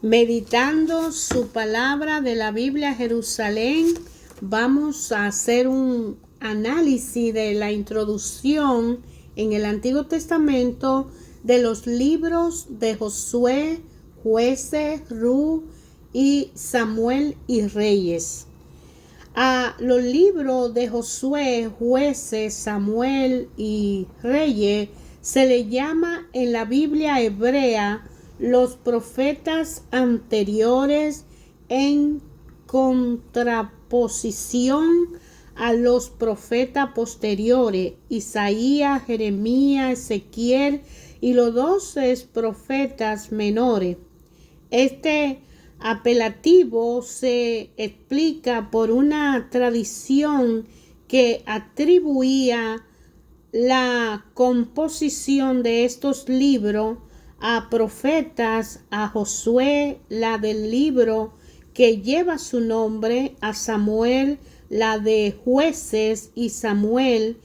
Meditando su palabra de la Biblia Jerusalén, vamos a hacer un análisis de la introducción en el Antiguo Testamento de los libros de Josué, Jueces, Ruth y Samuel y Reyes. A los libros de Josué, Jueces, Samuel y Reyes se le llama en la Biblia hebrea los profetas anteriores en contraposición a los profetas posteriores, Isaías, Jeremías, Ezequiel y los 12 profetas menores. Este apelativo se explica por una tradición que atribuía la composición de estos libros a profetas, a Josué, la del libro que lleva su nombre, a Samuel, la de Jueces y Samuel,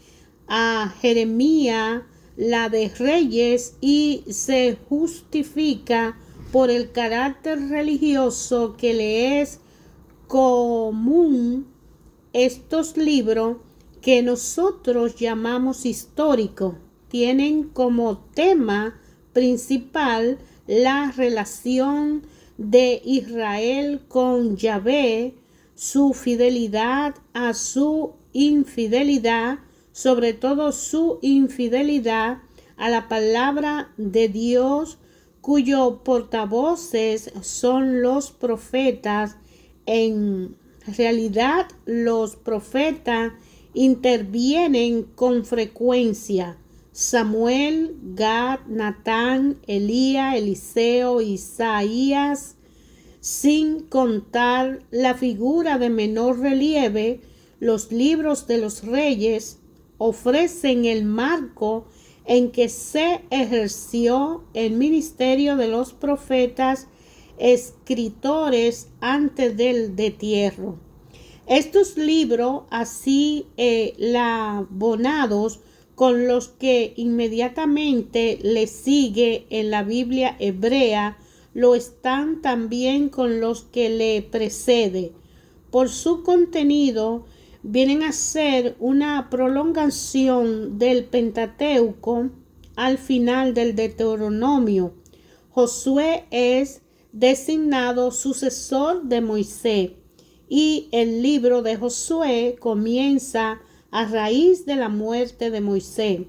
a Jeremías, la de Reyes, y se justifica por el carácter religioso que le es común estos libros que nosotros llamamos históricos. Tienen como tema principal la relación de Israel con Yahvé, su fidelidad a su infidelidad, sobre todo su infidelidad a la palabra de Dios, cuyos portavoces son los profetas. En realidad, los profetas intervienen con frecuencia: Samuel, Gad, Natán, Elías, Eliseo, Isaías, sin contar la figura de menor relieve. Los libros de los reyes ofrecen el marco en que se ejerció el ministerio de los profetas escritores antes del destierro. Estos libros, así elaborados con los que inmediatamente le sigue en la Biblia hebrea, lo están también con los que le precede. Por su contenido, vienen a ser una prolongación del Pentateuco al final del Deuteronomio. Josué es designado sucesor de Moisés y el libro de Josué comienza a raíz de la muerte de Moisés.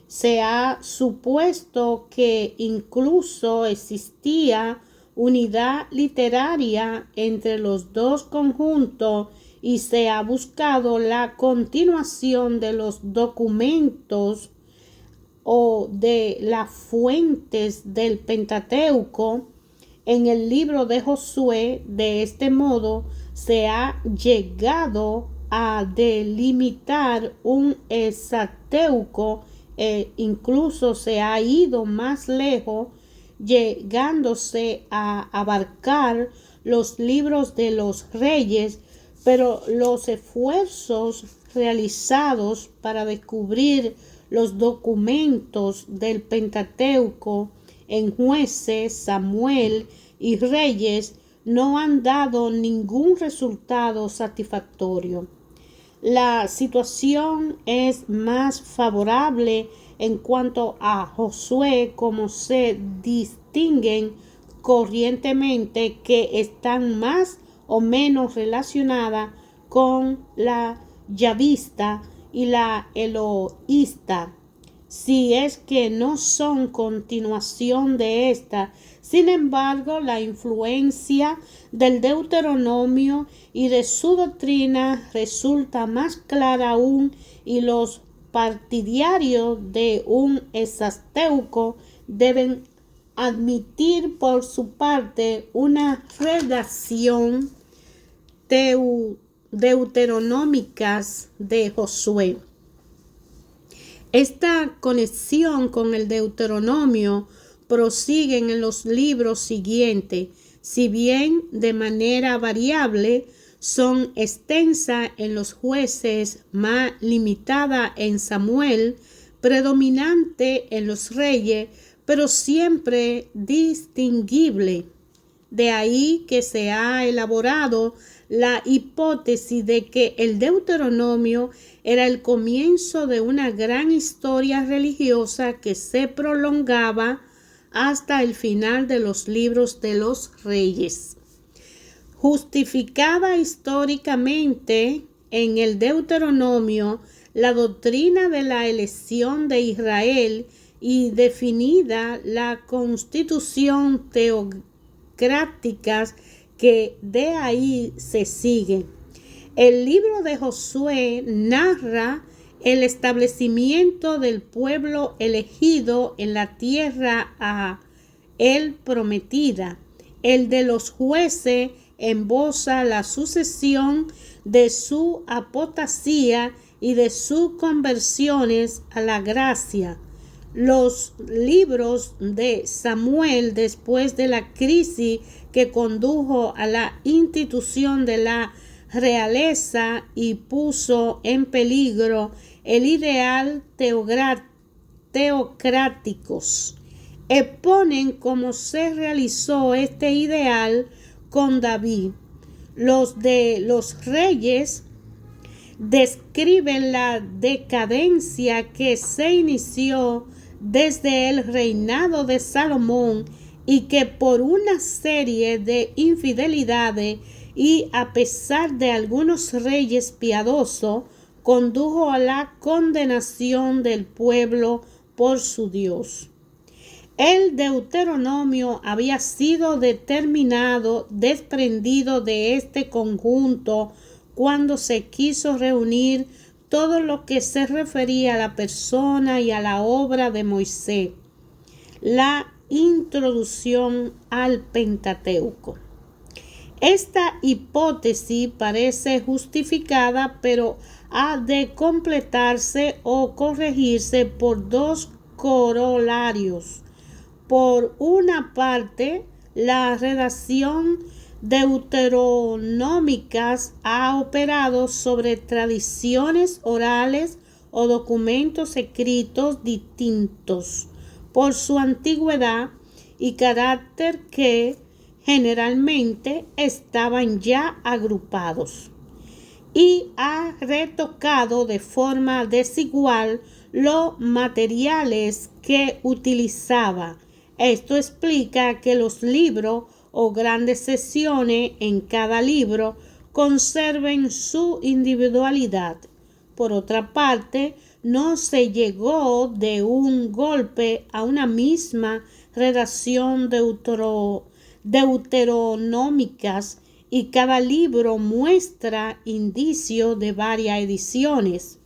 Se ha supuesto que incluso existía unidad literaria entre los dos conjuntos y se ha buscado la continuación de los documentos o de las fuentes del Pentateuco en el libro de Josué. De este modo se ha llegado a delimitar un Hexateuco e incluso se ha ido más lejos, llegándose a abarcar los libros de los reyes, pero los esfuerzos realizados para descubrir los documentos del Pentateuco en Jueces, Samuel y Reyes no han dado ningún resultado satisfactorio. La situación es más favorable en cuanto a Josué, como se distinguen corrientemente que están más o menos relacionadas con la yavista y la eloísta, si es que no son continuación de esta. Sin embargo, la influencia del Deuteronomio y de su doctrina resulta más clara aún, y los partidarios de un Hexateuco deben admitir por su parte una redacción deuteronómicas de Josué. Esta conexión con el Deuteronomio prosigue en los libros siguientes, si bien de manera variable. Son extensas en los Jueces, más limitada en Samuel, predominante en los Reyes, pero siempre distinguible. De ahí que se ha elaborado la hipótesis de que el Deuteronomio era el comienzo de una gran historia religiosa que se prolongaba hasta el final de los libros de los reyes. Justificada históricamente en el Deuteronomio la doctrina de la elección de Israel y definida la constitución teocrática que de ahí se sigue. El libro de Josué narra el establecimiento del pueblo elegido en la tierra a él prometida. El de los jueces esboza la sucesión de su apostasía y de sus conversiones a la gracia. Los libros de Samuel, después de la crisis que condujo a la institución de la realeza y puso en peligro el ideal teocráticos, exponen cómo se realizó este ideal con David. Los de los reyes describen la decadencia que se inició desde el reinado de Salomón y que por una serie de infidelidades y a pesar de algunos reyes piadosos condujo a la condenación del pueblo por su Dios. El Deuteronomio había sido desprendido de este conjunto cuando se quiso reunir todo lo que se refería a la persona y a la obra de Moisés. La introducción al Pentateuco. Esta hipótesis parece justificada, pero ha de completarse o corregirse por dos corolarios. Por una parte, la redacción deuteronómicas ha operado sobre tradiciones orales o documentos escritos distintos por su antigüedad y carácter que generalmente estaban ya agrupados, y ha retocado de forma desigual los materiales que utilizaba. Esto explica que los libros o grandes secciones en cada libro conserven su individualidad. Por otra parte, no se llegó de un golpe a una misma redacción deuteronómicas y cada libro muestra indicio de varias ediciones.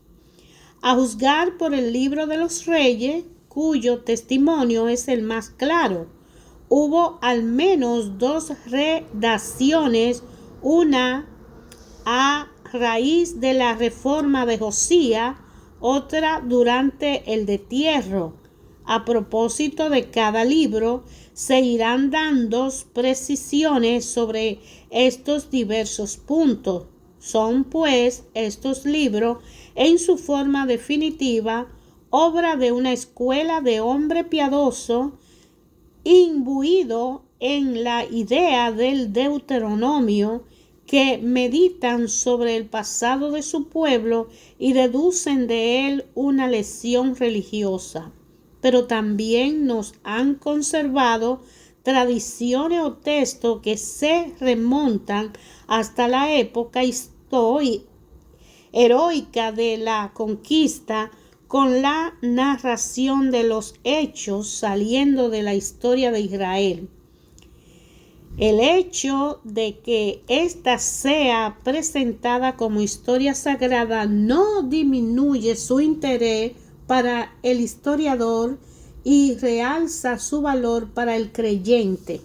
A juzgar por el libro de los reyes, cuyo testimonio es el más claro, hubo al menos dos redacciones, una a raíz de la reforma de Josías, otra durante el destierro. A propósito de cada libro, se irán dando precisiones sobre estos diversos puntos. Son, pues, estos libros, en su forma definitiva, obra de una escuela de hombre piadoso, imbuido en la idea del Deuteronomio, que meditan sobre el pasado de su pueblo y deducen de él una lección religiosa. Pero también nos han conservado tradiciones o textos que se remontan hasta la época heroica de la conquista, con la narración de los hechos saliendo de la historia de Israel. El hecho de que ésta sea presentada como historia sagrada no disminuye su interés para el historiador y realza su valor para el creyente.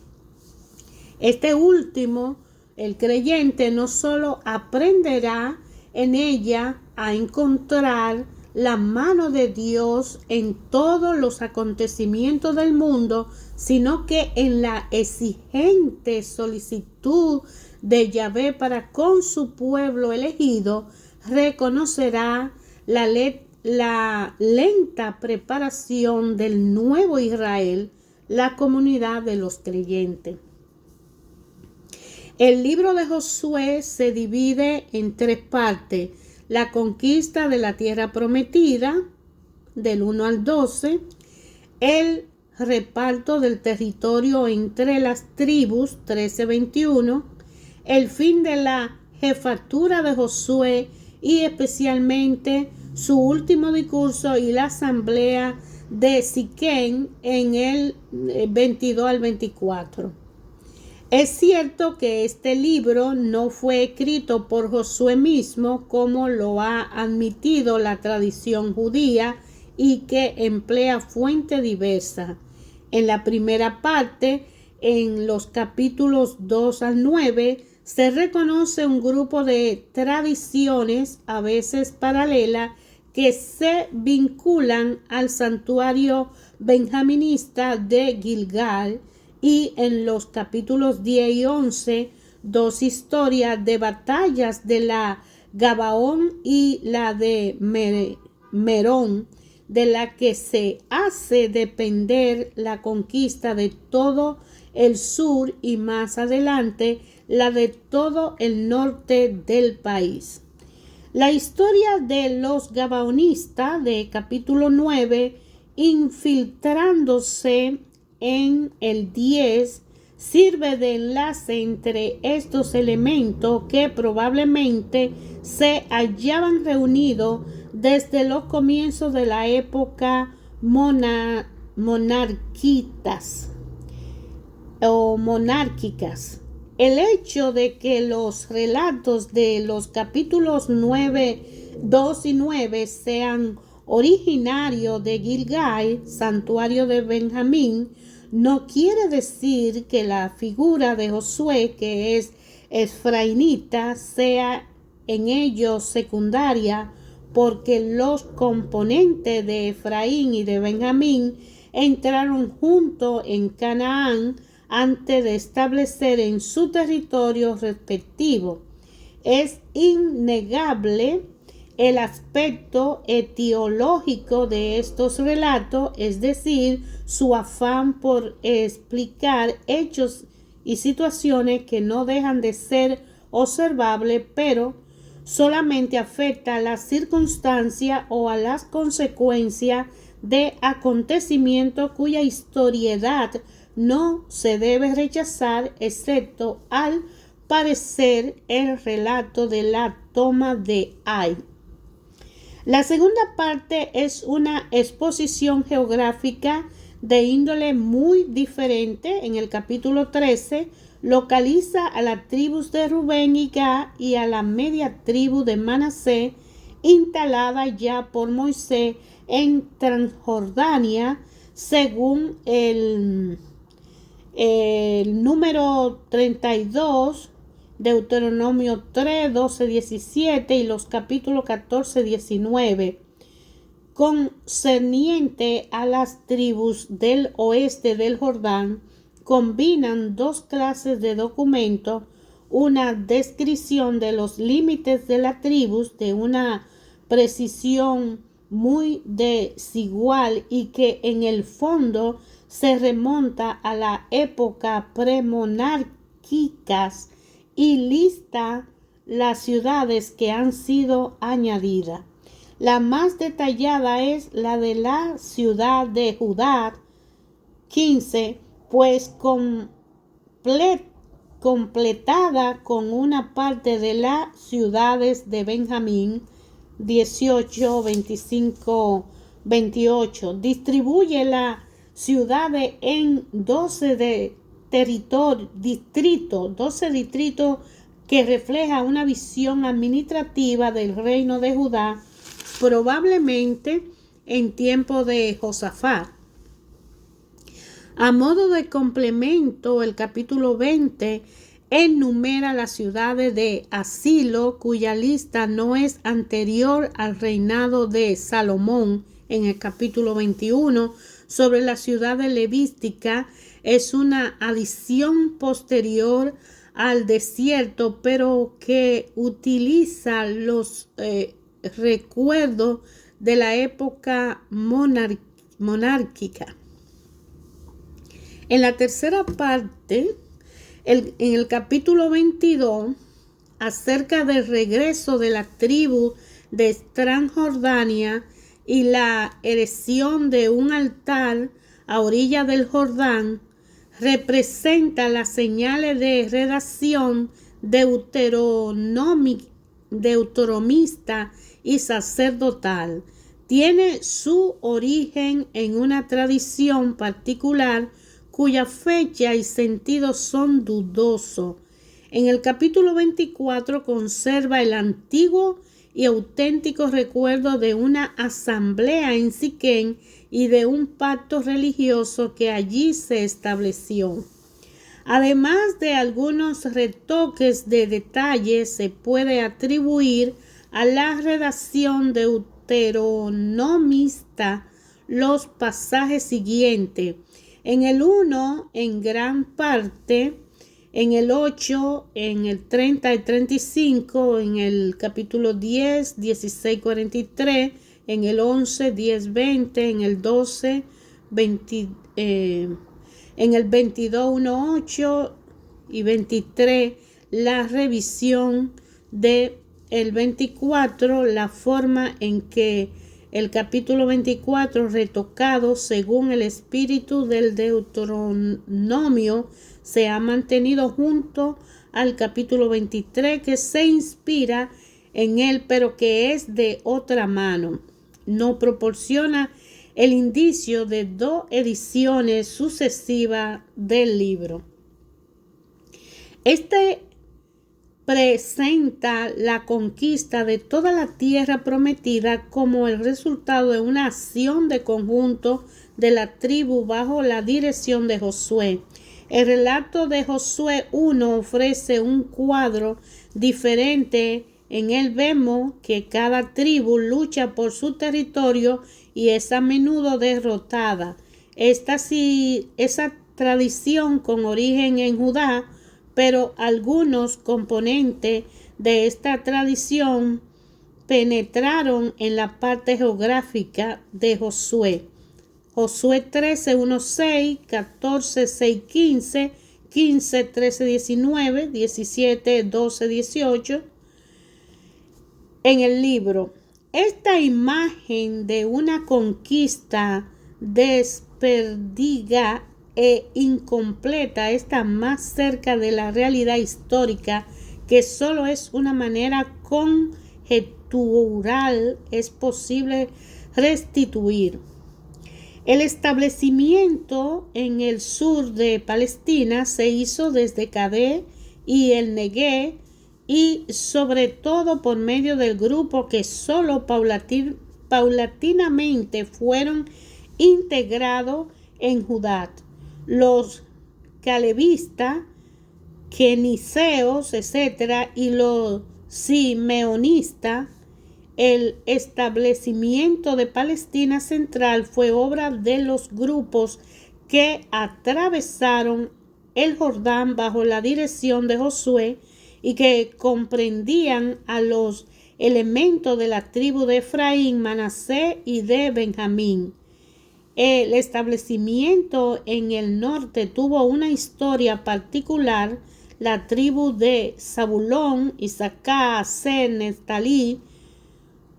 Este último, el creyente, no solo aprenderá en ella a encontrar la mano de Dios en todos los acontecimientos del mundo, sino que en la exigente solicitud de Yahvé para con su pueblo elegido, reconocerá la lenta preparación del nuevo Israel, la comunidad de los creyentes. El libro de Josué se divide en 3 partes: la conquista de la tierra prometida, del 1 al 12, el reparto del territorio entre las tribus, 13-21, el fin de la jefatura de Josué y especialmente su último discurso y la asamblea de Siquén en el 22 al 24. Es cierto que este libro no fue escrito por Josué mismo, como lo ha admitido la tradición judía, y que emplea fuentes diversas. En la primera parte, en los capítulos 2 al 9, se reconoce un grupo de tradiciones, a veces paralelas, que se vinculan al santuario benjaminista de Gilgal, y en los capítulos 10 y 11, 2 historias de batallas de la Gabaón y la de Merón, de la que se hace depender la conquista de todo el sur y más adelante la de todo el norte del país. La historia de los gabaonistas de capítulo 9, infiltrándose en el 10, sirve de enlace entre estos elementos que probablemente se hallaban reunidos desde los comienzos de la época monárquicas. El hecho de que los relatos de los capítulos 9, 2 y 9 sean originarios de Gilgal, santuario de Benjamín, no quiere decir que la figura de Josué, que es efraínita, sea en ello secundaria, porque los componentes de Efraín y de Benjamín entraron juntos en Canaán antes de establecer en su territorio respectivo. Es innegable el aspecto etiológico de estos relatos, es decir, su afán por explicar hechos y situaciones que no dejan de ser observables, pero solamente afecta a las circunstancias o a las consecuencias de acontecimientos cuya historiedad no se debe rechazar, excepto al parecer el relato de la toma de Ai. La segunda parte es una exposición geográfica de índole muy diferente. En el capítulo 13 localiza a las tribus de Rubén y Gad y a la media tribu de Manasés, instalada ya por Moisés en Transjordania, según el número 32, Deuteronomio 3, 12, 17 y los capítulos 14, 19. Concerniente a las tribus del oeste del Jordán, combinan 2 clases de documentos: una descripción de los límites de las tribus de una precisión muy desigual y que en el fondo se remonta a la época premonárquicas, y lista las ciudades que han sido añadidas. La más detallada es la de la ciudad de Judá, 15, pues completada con una parte de las ciudades de Benjamín, 18, 25, 28. Distribuye la ciudad en 12 distritos, 12 distritos que refleja una visión administrativa del reino de Judá, probablemente en tiempo de Josafat. A modo de complemento, el capítulo 20 enumera las ciudades de asilo, cuya lista no es anterior al reinado de Salomón. En el capítulo 21, sobre la ciudad levística, es una adición posterior al desierto, pero que utiliza los recuerdos de la época monárquica. En la tercera parte, En el capítulo 22, acerca del regreso de la tribu de Transjordania y la erección de un altar a orilla del Jordán, representa las señales de redacción deuteronomista y sacerdotal. Tiene su origen en una tradición particular cuya fecha y sentido son dudosos. En el capítulo 24 conserva el antiguo y auténtico recuerdo de una asamblea en Siquén y de un pacto religioso que allí se estableció. Además de algunos retoques de detalles, se puede atribuir a la redacción deuteronomista los pasajes siguientes. En el 1, en gran parte, en el 8, en el 30 y 35, en el capítulo 10, 16, 43, en el 11, 10, 20, en el 12, 20, en el 22, 1, 8 y 23, la revisión de el 24, la forma en que el capítulo 24, retocado según el espíritu del Deuteronomio, se ha mantenido junto al capítulo 23, que se inspira en él, pero que es de otra mano. No proporciona el indicio de dos ediciones sucesivas del libro. Este presenta la conquista de toda la tierra prometida como el resultado de una acción de conjunto de la tribu bajo la dirección de Josué. El relato de Josué 1 ofrece un cuadro diferente. En él vemos que cada tribu lucha por su territorio y es a menudo derrotada. Esa tradición con origen en Judá, pero algunos componentes de esta tradición penetraron en la parte geográfica de Josué. Josué 13, 1, 6, 14, 6, 15, 15, 13, 19, 17, 12, 18. En el libro, esta imagen de una conquista desperdiga e incompleta está más cerca de la realidad histórica, que solo es una manera conjetural es posible restituir. El establecimiento en el sur de Palestina se hizo desde Cadé y el Neguev, y sobre todo por medio del grupo que solo paulatinamente fueron integrados en Judá. Los calevistas, keniseos, etc., y los simeonistas. El establecimiento de Palestina Central fue obra de los grupos que atravesaron el Jordán bajo la dirección de Josué y que comprendían a los elementos de la tribu de Efraín, Manasés y de Benjamín. El establecimiento en el norte tuvo una historia particular. La tribu de Zabulón, Isaacar, Aser, Neftalí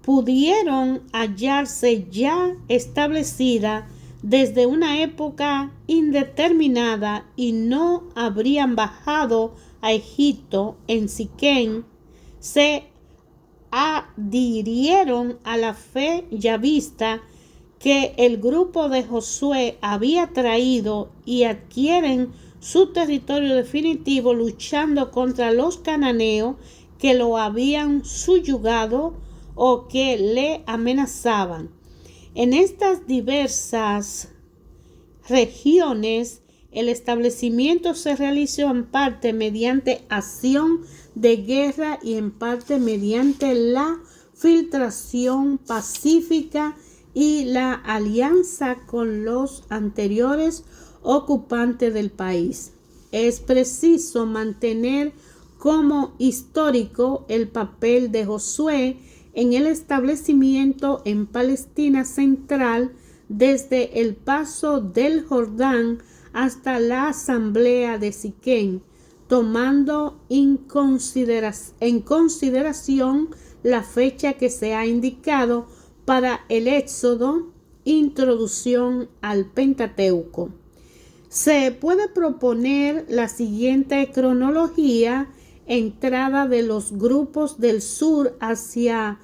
pudieron hallarse ya establecida desde una época indeterminada y no habrían bajado a Egipto. En Siquén se adhirieron a la fe yavista que el grupo de Josué había traído y adquieren su territorio definitivo luchando contra los cananeos que lo habían subyugado o que le amenazaban. En estas diversas regiones, el establecimiento se realizó en parte mediante acción de guerra y en parte mediante la filtración pacífica y la alianza con los anteriores ocupantes del país. Es preciso mantener como histórico el papel de Josué en el establecimiento en Palestina Central desde el paso del Jordán hasta la asamblea de Siquén. tomando en consideración la fecha que se ha indicado para el Éxodo, introducción al Pentateuco. Se puede proponer la siguiente cronología: entrada de los grupos del sur hacia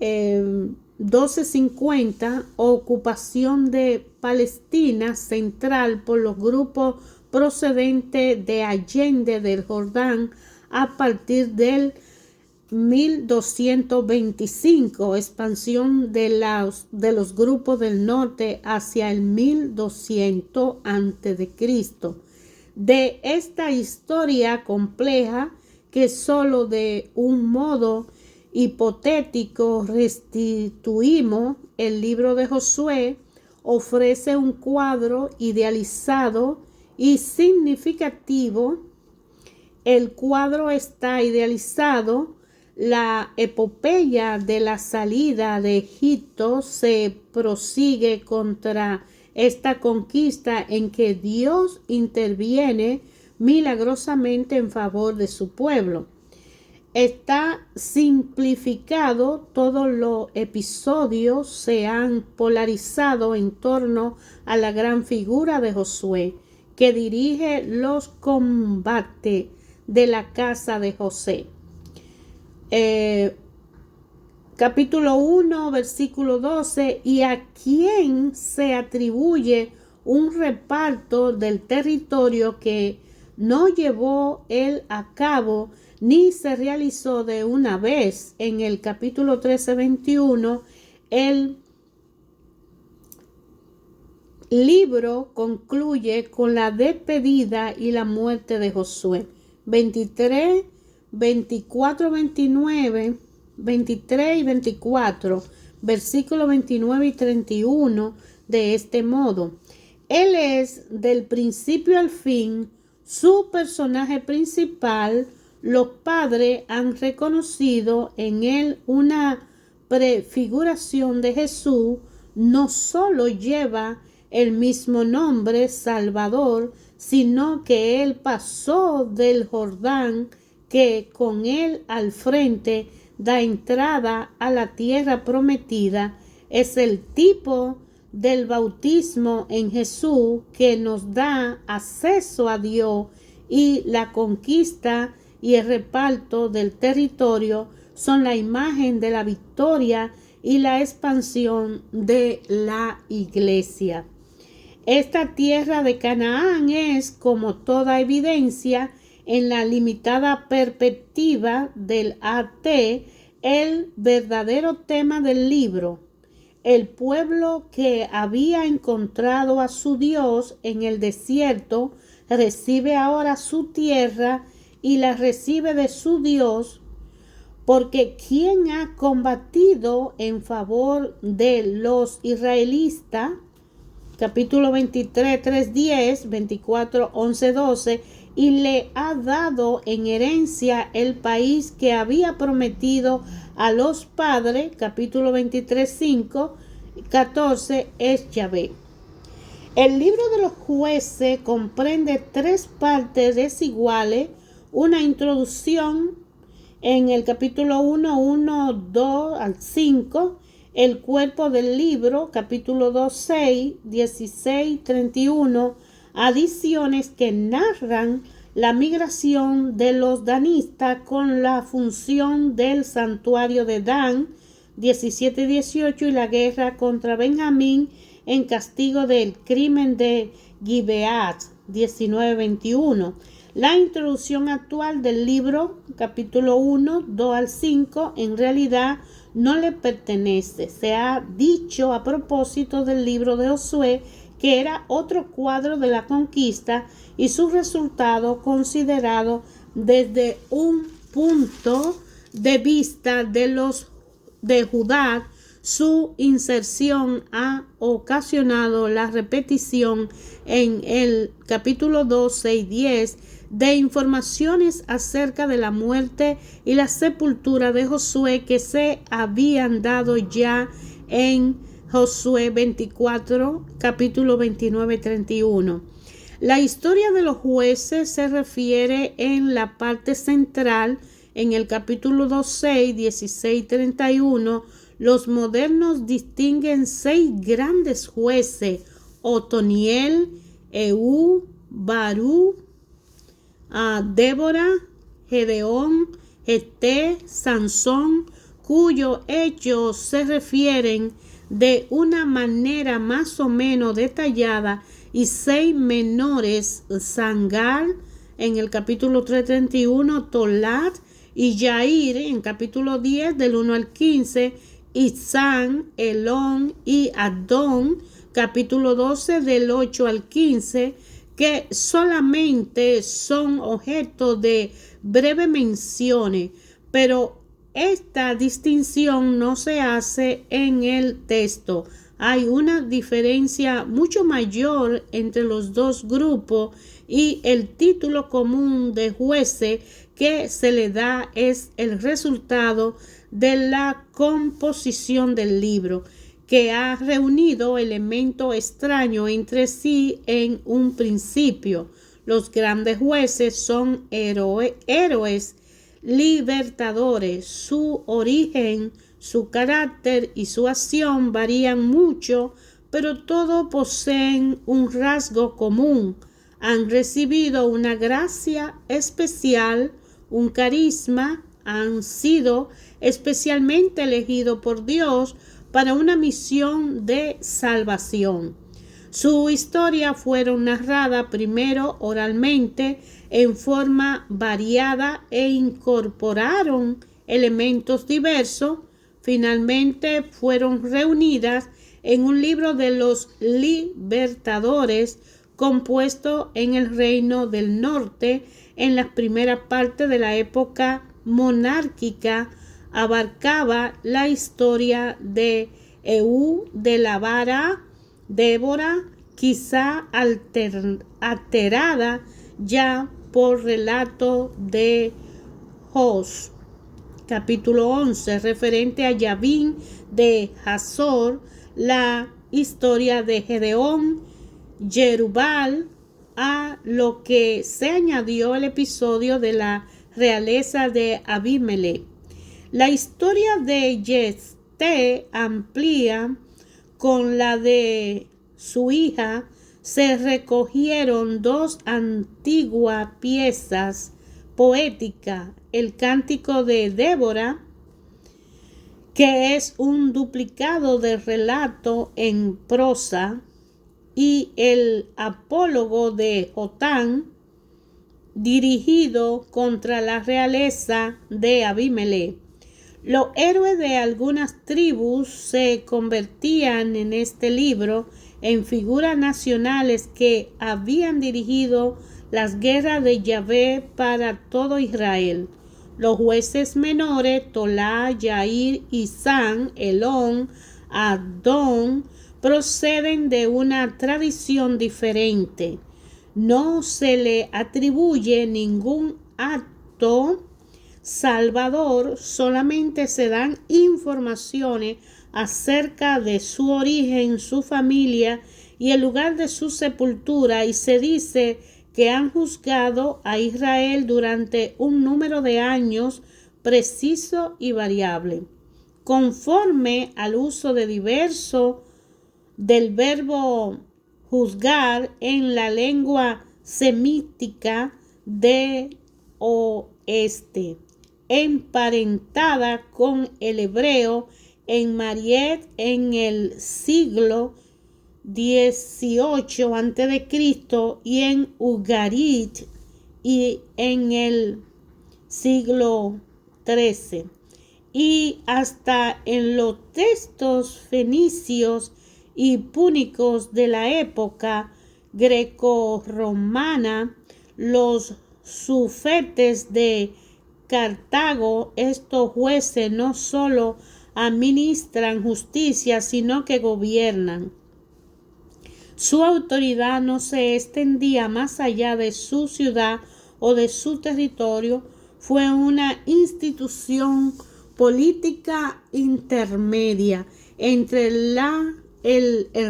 1250, ocupación de Palestina central por los grupos procedentes de Allende del Jordán a partir del 1225, expansión de los grupos del norte hacia el 1200 a.C. De esta historia compleja, que solo de un modo hipotético restituimos, el libro de Josué ofrece un cuadro idealizado y significativo. El cuadro está idealizado. La epopeya de la salida de Egipto se prosigue contra esta conquista en que Dios interviene milagrosamente en favor de su pueblo. Está simplificado, todos los episodios se han polarizado en torno a la gran figura de Josué, que dirige los combates de la casa de José. Capítulo 1, versículo 12, y a quien se atribuye un reparto del territorio que no llevó él a cabo ni se realizó de una vez. En el capítulo 13, 21, el libro concluye con la despedida y la muerte de Josué. 23, 24, 29, 23 y 24, versículos 29 y 31, de este modo: Él es del principio al fin su personaje principal. Los padres han reconocido en él una prefiguración de Jesús. No solo lleva el mismo nombre, Salvador, sino que él pasó del Jordán, que con él al frente da entrada a la tierra prometida. Es el tipo del bautismo en Jesús que nos da acceso a Dios, y la conquista y el reparto del territorio son la imagen de la victoria y la expansión de la iglesia. Esta tierra de Canaán es, como toda evidencia, en la limitada perspectiva del AT, el verdadero tema del libro. El pueblo que había encontrado a su Dios en el desierto recibe ahora su tierra y la recibe de su Dios, porque quien ha combatido en favor de los israelitas, capítulo 23, 3, 10, 24, 11, 12, y le ha dado en herencia el país que había prometido a los padres, capítulo 23, 5, 14, es Yahvé. El libro de los jueces comprende tres partes desiguales: una introducción en el capítulo 1, 1, 2 al 5, el cuerpo del libro, capítulo 2, 6, 16, 31, adiciones que narran la migración de los danistas con la función del santuario de Dan, 17, 18, y la guerra contra Benjamín en castigo del crimen de Gibeat, 19, 21. La introducción actual del libro, capítulo 1, 2 al 5, en realidad no le pertenece. Se ha dicho a propósito del libro de Josué que era otro cuadro de la conquista y su resultado considerado desde un punto de vista de los de Judá. Su inserción ha ocasionado la repetición en el capítulo 12 y 10 de informaciones acerca de la muerte y la sepultura de Josué que se habían dado ya en Josué 24, capítulo 29 y 31. La historia de los jueces se refiere en la parte central, en el capítulo 2:6, 16:31. Los modernos distinguen 6 grandes jueces: Otoniel, Ehud, Barú, Débora, Gedeón, Jefté, Sansón, cuyos hechos se refieren de una manera más o menos detallada, y 6 menores: Sangar en el capítulo 3:31, Tolat y Yair en capítulo 10 del 1 al 15, Isán, Elón y Adón capítulo 12 del 8 al 15, que solamente son objeto de breves menciones, pero esta distinción no se hace en el texto. Hay una diferencia mucho mayor entre los dos grupos, y el título común de jueces que se le da es el resultado de la composición del libro, que ha reunido elementos extraños entre sí en un principio. Los grandes jueces son héroes libertadores. Su origen, su carácter y su acción varían mucho, pero todos poseen un rasgo común: han recibido una gracia especial, un carisma, han sido especialmente elegidos por Dios para una misión de salvación. Su historia fueron narrada primero oralmente en forma variada e incorporaron elementos diversos. Finalmente fueron reunidas en un libro de los libertadores, compuesto en el Reino del Norte en la primera parte de la época monárquica. Abarcaba la historia de Ehud, de la vara, Débora, quizá alterada ya por relato de Jos. Capítulo 11, referente a Yavín de Hazor, la historia de Gedeón, Jerubal, a lo que se añadió el episodio de la realeza de Abimelech. La historia de Jefté amplía con la de su hija. Se recogieron 2 antiguas piezas poéticas: el cántico de Débora, que es un duplicado del relato en prosa, y el apólogo de Jotán, dirigido contra la realeza de Abimelech. Los héroes de algunas tribus se convertían en este libro en figuras nacionales que habían dirigido las guerras de Yahvé para todo Israel. Los jueces menores, Tolá, Yair, Isán, Elón, Adón, proceden de una tradición diferente. No se le atribuye ningún acto salvador, solamente se dan informaciones acerca de su origen, su familia y el lugar de su sepultura, y se dice que han juzgado a Israel durante un número de años preciso y variable. Conforme al uso de diverso del verbo juzgar en la lengua semítica de oeste, emparentada con el hebreo, en Mariet en el siglo XVIII a.C. y en Ugarit y en el siglo XIII, y hasta en los textos fenicios y púnicos de la época greco-romana. Los sufetes de Cartago, estos jueces no solo administran justicia, sino que gobiernan. Su autoridad no se extendía más allá de su ciudad o de su territorio. Fue una institución política intermedia entre el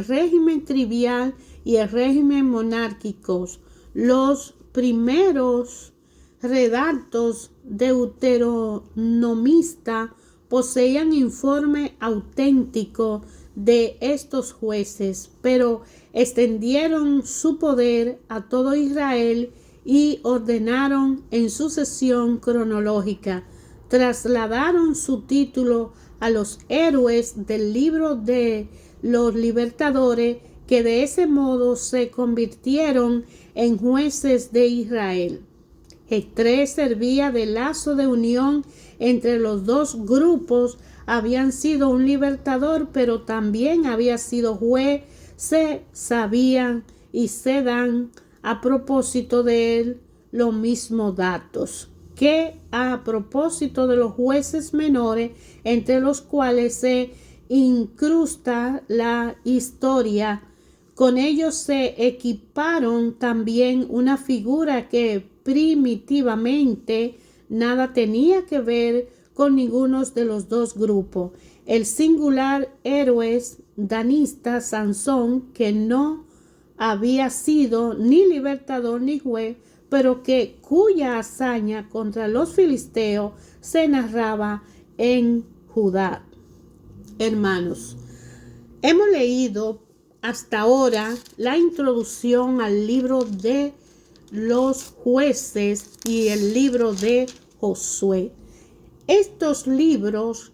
régimen trivial y el régimen monárquicos. Los primeros redactos deuteronomistas poseían informe auténtico de estos jueces, pero extendieron su poder a todo Israel y ordenaron en sucesión cronológica. Trasladaron su título a los héroes del libro de los libertadores, que de ese modo se convirtieron en jueces de Israel. G3 servía de lazo de unión entre los dos grupos. Habían sido un libertador, pero también había sido juez. Se sabían y se dan a propósito de él los mismos datos que a propósito de los jueces menores, entre los cuales se incrusta la historia. Con ellos se equiparon también una figura que primitivamente nada tenía que ver con ninguno de los dos grupos. El singular héroe danista Sansón, que no había sido ni libertador ni juez, pero cuya hazaña contra los filisteos se narraba en Judá. Hermanos, hemos leído hasta ahora la introducción al libro de los jueces y el libro de Josué. Estos libros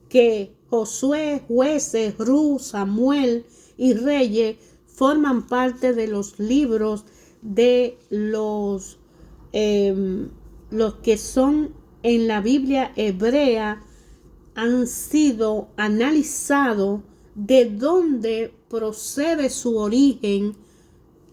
que Josué, jueces, Ruth, Samuel y Reyes forman parte de los libros de los que son en la Biblia hebrea, han sido analizados de dónde procede su origen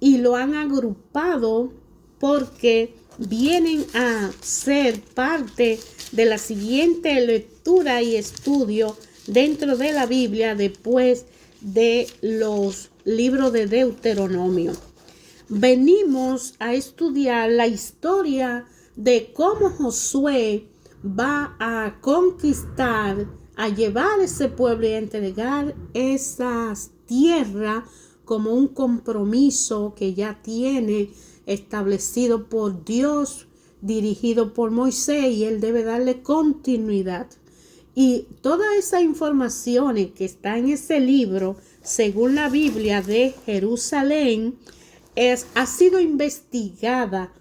y lo han agrupado porque vienen a ser parte de la siguiente lectura y estudio dentro de la Biblia después de los libros de Deuteronomio. Venimos a estudiar la historia de cómo Josué va a conquistar, a llevar ese pueblo y a entregar esas tierras como un compromiso que ya tiene establecido por Dios, dirigido por Moisés, y él debe darle continuidad. Y todas esas informaciones que están en ese libro, según la Biblia de Jerusalén, ha sido investigada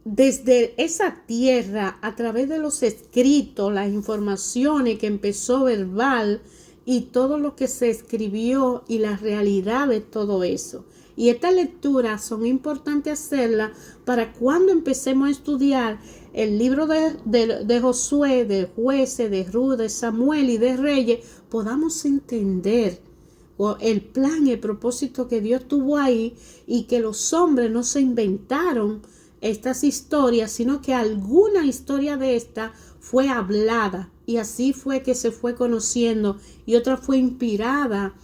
desde esa tierra a través de los escritos, las informaciones que empezó verbal y todo lo que se escribió y la realidad de todo eso. Y estas lecturas son importantes hacerlas para cuando empecemos a estudiar el libro de Josué, de jueces, de Ruth, de Samuel y de Reyes, podamos entender el plan, el propósito que Dios tuvo ahí, y que los hombres no se inventaron estas historias, sino que alguna historia de esta fue hablada y así fue que se fue conociendo, y otra fue inspirada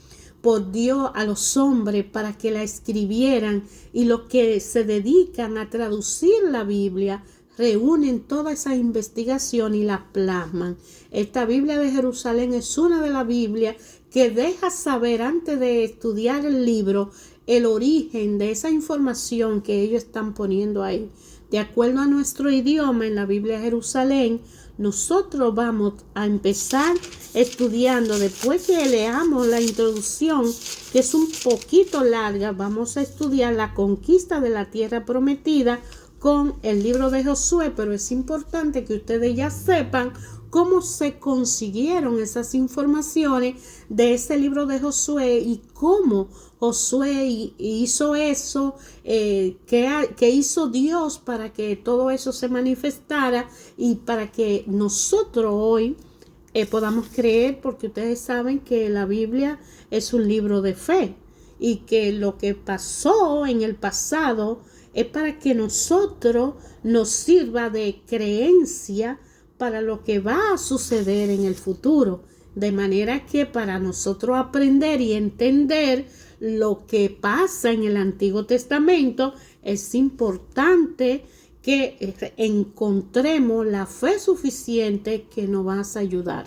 por Dios a los hombres para que la escribieran, y los que se dedican a traducir la Biblia reúnen toda esa investigación y la plasman. Esta Biblia de Jerusalén es una de las Biblias que deja saber antes de estudiar el libro el origen de esa información que ellos están poniendo ahí. De acuerdo a nuestro idioma, en la Biblia de Jerusalén, nosotros vamos a empezar estudiando, después que leamos la introducción, que es un poquito larga, vamos a estudiar la conquista de la tierra prometida con el libro de Josué, pero es importante que ustedes ya sepan cómo se consiguieron esas informaciones de ese libro de Josué y cómo Josué hizo eso, que hizo Dios para que todo eso se manifestara y para que nosotros hoy podamos creer, porque ustedes saben que la Biblia es un libro de fe y que lo que pasó en el pasado es para que nosotros nos sirva de creencia para lo que va a suceder en el futuro, de manera que para nosotros aprender y entender lo que pasa en el Antiguo Testamento, es importante que encontremos la fe suficiente que nos va a ayudar.